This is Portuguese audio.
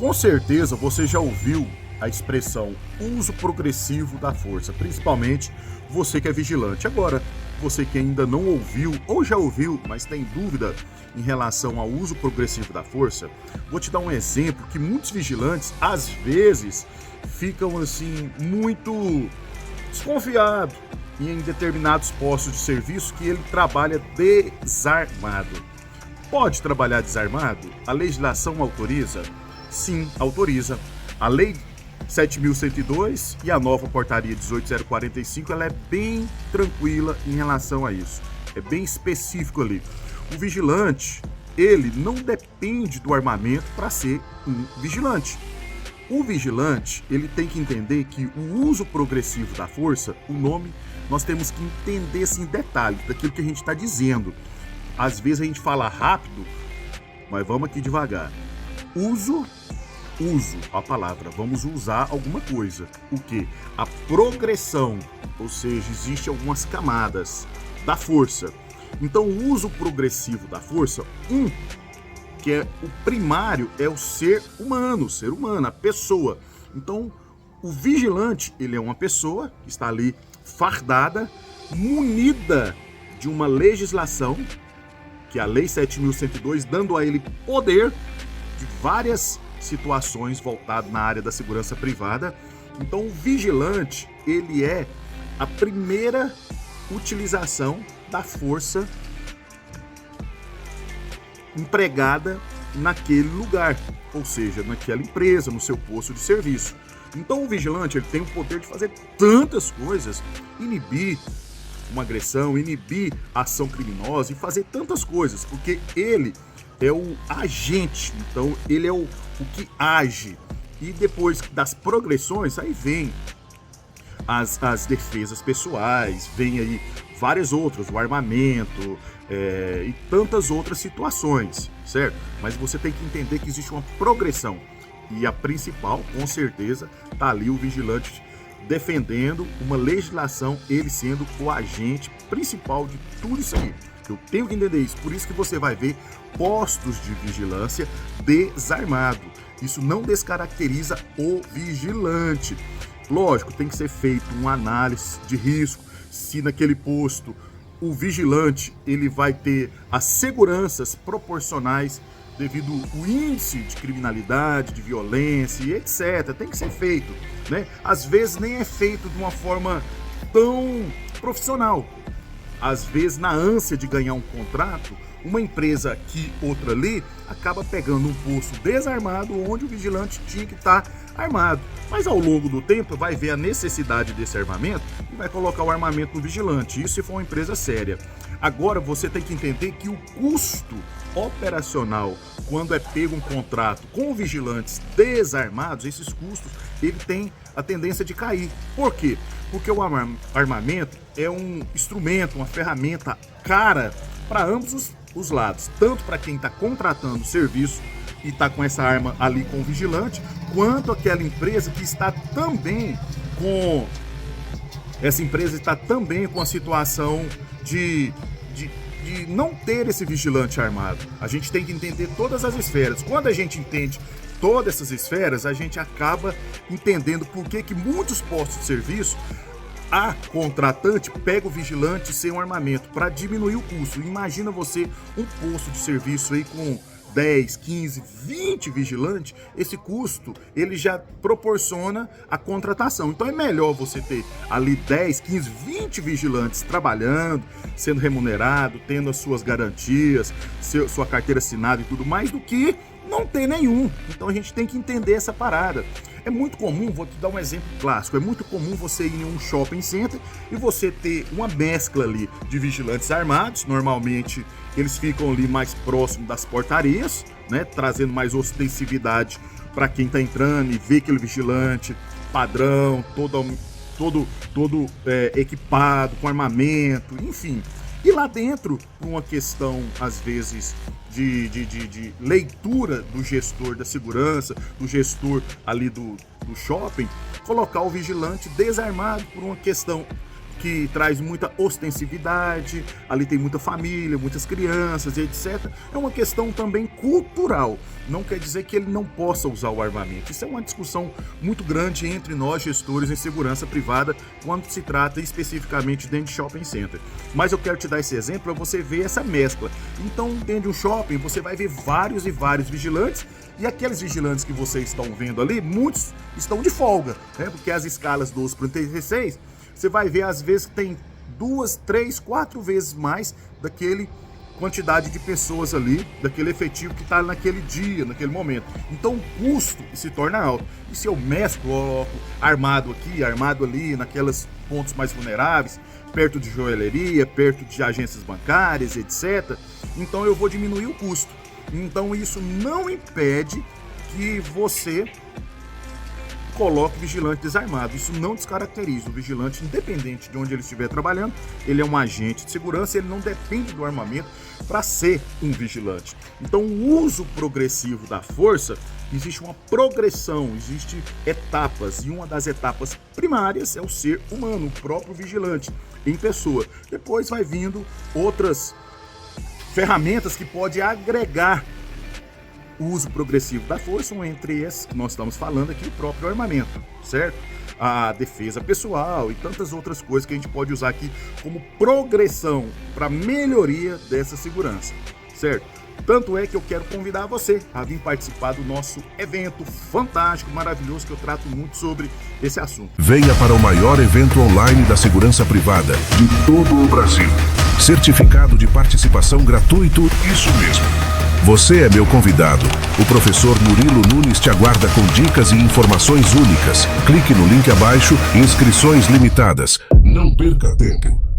Com certeza você já ouviu a expressão uso progressivo da força, principalmente você que é vigilante. Agora, você que ainda não ouviu ou já ouviu, mas tem dúvida em relação ao uso progressivo da força, vou te dar um exemplo que muitos vigilantes às vezes ficam assim muito desconfiados em determinados postos de serviço que ele trabalha desarmado. Pode trabalhar desarmado? A legislação autoriza? Sim, autoriza. A Lei 7.102 e a nova Portaria 18.045, ela é bem tranquila em relação a isso. É bem específico ali. O vigilante, ele não depende do armamento para ser um vigilante. O vigilante, ele tem que entender que o uso progressivo da força, o nome, nós temos que entender assim, em detalhe daquilo que a gente está dizendo. Às vezes a gente fala rápido, mas vamos aqui devagar. Uso, a palavra, vamos usar alguma coisa. O que? A progressão, ou seja, existe algumas camadas da força. Então o uso progressivo da força, que é o primário, é o ser humano, a pessoa. Então o vigilante, ele é uma pessoa que está ali fardada, munida de uma legislação, que é a Lei 7.102, dando a ele poder de várias situações voltadas na área da segurança privada. Então o vigilante, ele é a primeira utilização da força empregada naquele lugar, ou seja, naquela empresa, no seu posto de serviço. Então o vigilante, ele tem o poder de fazer tantas coisas, inibir uma agressão, inibir a ação criminosa e fazer tantas coisas, porque ele é o agente, então ele é o que age. E depois das progressões, aí vem as defesas pessoais, vem aí várias outras, o armamento e tantas outras situações, certo? Mas você tem que entender que existe uma progressão. E a principal, com certeza, tá ali o vigilante defendendo uma legislação, ele sendo o agente principal de tudo isso aí. Eu tenho que entender isso, por isso que você vai ver postos de vigilância desarmado. Isso não descaracteriza o vigilante. Lógico, tem que ser feito uma análise de risco, se naquele posto o vigilante ele vai ter as seguranças proporcionais devido ao índice de criminalidade, de violência e etc. Tem que ser feito, né? Às vezes nem é feito de uma forma tão profissional. Às vezes, na ânsia de ganhar um contrato, uma empresa aqui, outra ali, acaba pegando um posto desarmado onde o vigilante tinha que estar armado. Mas ao longo do tempo vai ver a necessidade desse armamento e vai colocar o armamento no vigilante. Isso se for uma empresa séria. Agora você tem que entender que o custo operacional, quando é pego um contrato com vigilantes desarmados, esses custos, ele tem a tendência de cair. Por quê? Porque o armamento é um instrumento, uma ferramenta cara para ambos os lados, tanto para quem está contratando o serviço e está com essa arma ali com o vigilante, quanto aquela empresa que está também com a situação de não ter esse vigilante armado. A gente tem que entender todas as esferas. Quando a gente entende todas essas esferas, a gente acaba entendendo por que muitos postos de serviço, a contratante pega o vigilante sem um armamento para diminuir o custo. Imagina você um posto de serviço aí com 10, 15, 20 vigilantes, esse custo ele já proporciona a contratação. Então é melhor você ter ali 10, 15, 20 vigilantes trabalhando, sendo remunerado, tendo as suas garantias, sua carteira assinada e tudo mais, do que não ter nenhum. Então a gente tem que entender essa parada. É muito comum, vou te dar um exemplo clássico, é muito comum você ir em um shopping center e você ter uma mescla ali de vigilantes armados. Normalmente eles ficam ali mais próximo das portarias, né, trazendo mais ostensividade para quem está entrando e vê aquele vigilante padrão, todo equipado, com armamento, enfim. E lá dentro, por uma questão, às vezes, de leitura do gestor da segurança, do gestor ali do shopping, colocar o vigilante desarmado por uma questão que traz muita ostensividade, ali tem muita família, muitas crianças, etc. É uma questão também cultural. não quer dizer que ele não possa usar o armamento. Isso é uma discussão muito grande entre nós, gestores em segurança privada, quando se trata especificamente dentro de shopping center. Mas eu quero te dar esse exemplo para você ver essa mescla. Então, dentro de um shopping, você vai ver vários e vários vigilantes, e aqueles vigilantes que vocês estão vendo ali, muitos estão de folga, né? Porque as escalas 12 para 36, você vai ver às vezes que tem 2, 3, 4 vezes mais daquele quantidade de pessoas ali, daquele efetivo que está naquele dia, naquele momento. Então o custo se torna alto. E se eu mesclo, coloco armado aqui, armado ali, naqueles pontos mais vulneráveis, perto de joalheria, perto de agências bancárias, etc., então eu vou diminuir o custo. Então isso não impede que você coloque vigilante desarmado. Isso não descaracteriza o vigilante, independente de onde ele estiver trabalhando. Ele é um agente de segurança, ele não depende do armamento para ser um vigilante. Então o uso progressivo da força, existe uma progressão, existem etapas, e uma das etapas primárias é o ser humano, o próprio vigilante em pessoa. Depois vai vindo outras ferramentas que podem agregar o uso progressivo da força, entre as que nós estamos falando aqui, o próprio armamento, certo? A defesa pessoal e tantas outras coisas que a gente pode usar aqui como progressão para melhoria dessa segurança, certo? Tanto é que eu quero convidar você a vir participar do nosso evento fantástico, maravilhoso, que eu trato muito sobre esse assunto. Venha para o maior evento online da segurança privada de todo o Brasil. Certificado de participação gratuito, isso mesmo. Você é meu convidado. O professor Murilo Nunes te aguarda com dicas e informações únicas. Clique no link abaixo, inscrições limitadas. Não perca tempo.